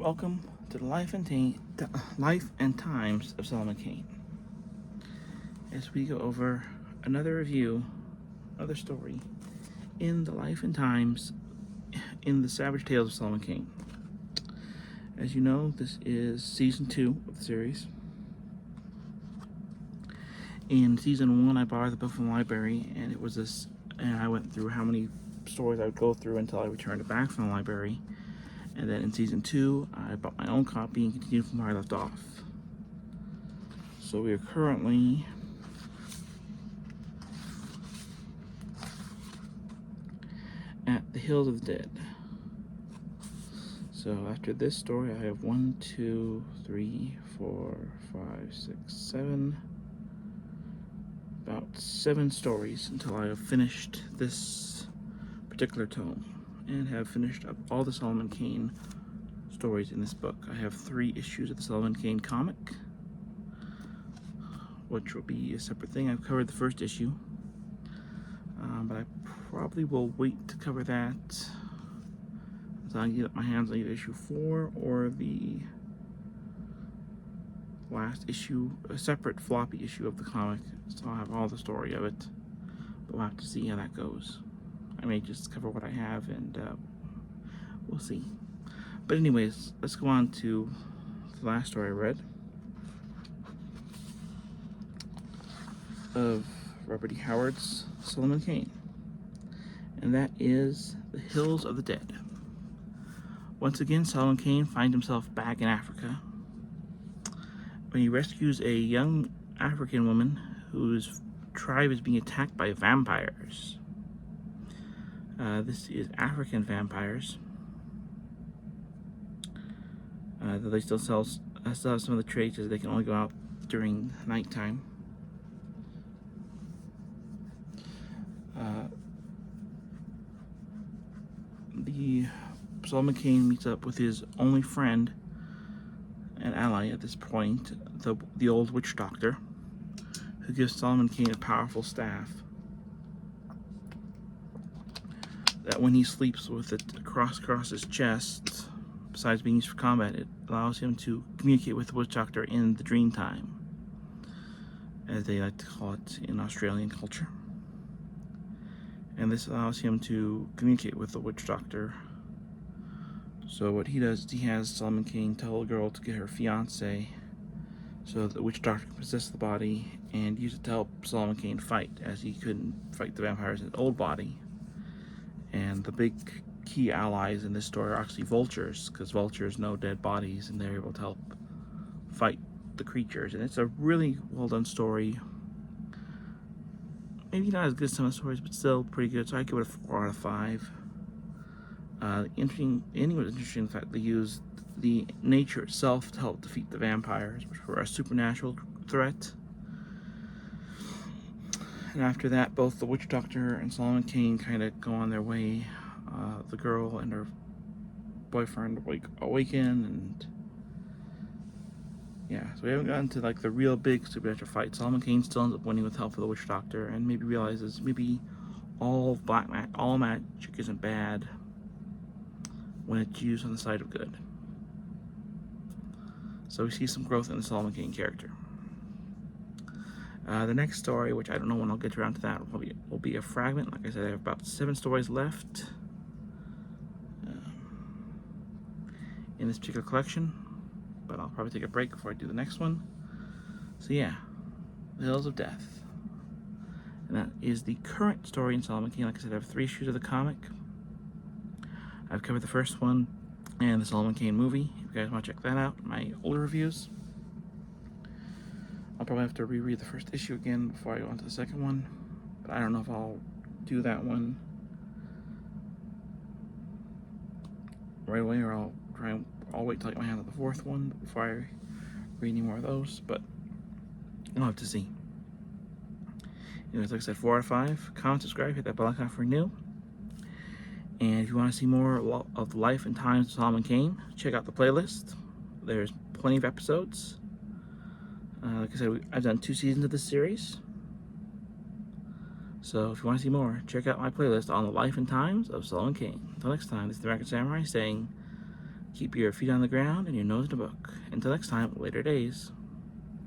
Welcome to the life and times of Solomon Kane. As we go over another review, another story in the life and times in the Savage Tales of Solomon Kane. As you know, this is season 2 of the series. In season 1, I borrowed the book from the library, and it was this, and I went through how many stories I would go through until I returned it back from the library. And then in season 2, I bought my own copy and continued from where I left off. So we are currently at the Hills of the Dead. So after this story, I have 1, 2, 3, 4, 5, 6, 7, about 7 stories until I have finished this particular tome and have finished up all the Solomon Kane stories in this book. I have 3 issues of the Solomon Kane comic, which will be a separate thing. I've covered the first issue, but I probably will wait to cover that until I get my hands on either issue 4 or the last issue, a separate floppy issue of the comic, so I'll have all the story of it, but we'll have to see how that goes. I may just cover what I have, and we'll see. But anyways, let's go on to the last story I read of Robert E. Howard's Solomon Kane, and that is The Hills of the Dead. Once again, Solomon Kane finds himself back in Africa when he rescues a young African woman whose tribe is being attacked by vampires. This is African vampires. Though they still have some of the traits, as they can only go out during nighttime. The Solomon Kane meets up with his only friend and ally at this point, the old witch doctor, who gives Solomon Kane a powerful staff that when he sleeps with it across his chest, besides being used for combat, it allows him to communicate with the witch doctor in the dream time, as they like to call it in Australian culture. And this allows him to communicate with the witch doctor. So what he does is he has Solomon Kane tell a girl to get her fiance so that the witch doctor can possess the body and use it to help Solomon Kane fight, as he couldn't fight the vampires in his old body. And the big key allies in this story are actually vultures, because vultures know dead bodies and they're able to help fight the creatures. And it's a really well done story. Maybe not as good as some of the stories, but still pretty good. So I give it a 4 out of 5. The ending was interesting in the fact they used the nature itself to help defeat the vampires, which were a supernatural threat. And after that, both the witch doctor and Solomon Kane kind of go on their way. The girl and her boyfriend awaken, and yeah, so we haven't gotten to like the real big supernatural fight. Solomon Kane still ends up winning with help of the witch doctor, and maybe realizes maybe all magic isn't bad when it's used on the side of good. So we see some growth in the Solomon Kane character. The next story, which I don't know when I'll get around to that, will be a fragment. Like I said, I have about 7 stories left in this particular collection, but I'll probably take a break before I do the next one. So yeah, The Hills of Death. And that is the current story in Solomon Kane. Like I said, I have 3 issues of the comic. I've covered the first one and the Solomon Kane movie. If you guys want to check that out, my older reviews. I'll probably have to reread the first issue again before I go on to the second one, but I don't know if I'll do that one right away, or I'll wait till I get my hand on the 4th one before I read any more of those, but I'll have to see. Anyways, like I said, 4 out of 5. Comment, subscribe, hit that bell icon for new. And if you want to see more of the life and times of Solomon Kane, check out the playlist. There's plenty of episodes. Like I said, I've done 2 seasons of this series. So if you want to see more, check out my playlist on the life and times of Solomon Kane. Until next time, this is the American Samurai saying, Keep your feet on the ground and your nose in a book. Until next time, later days.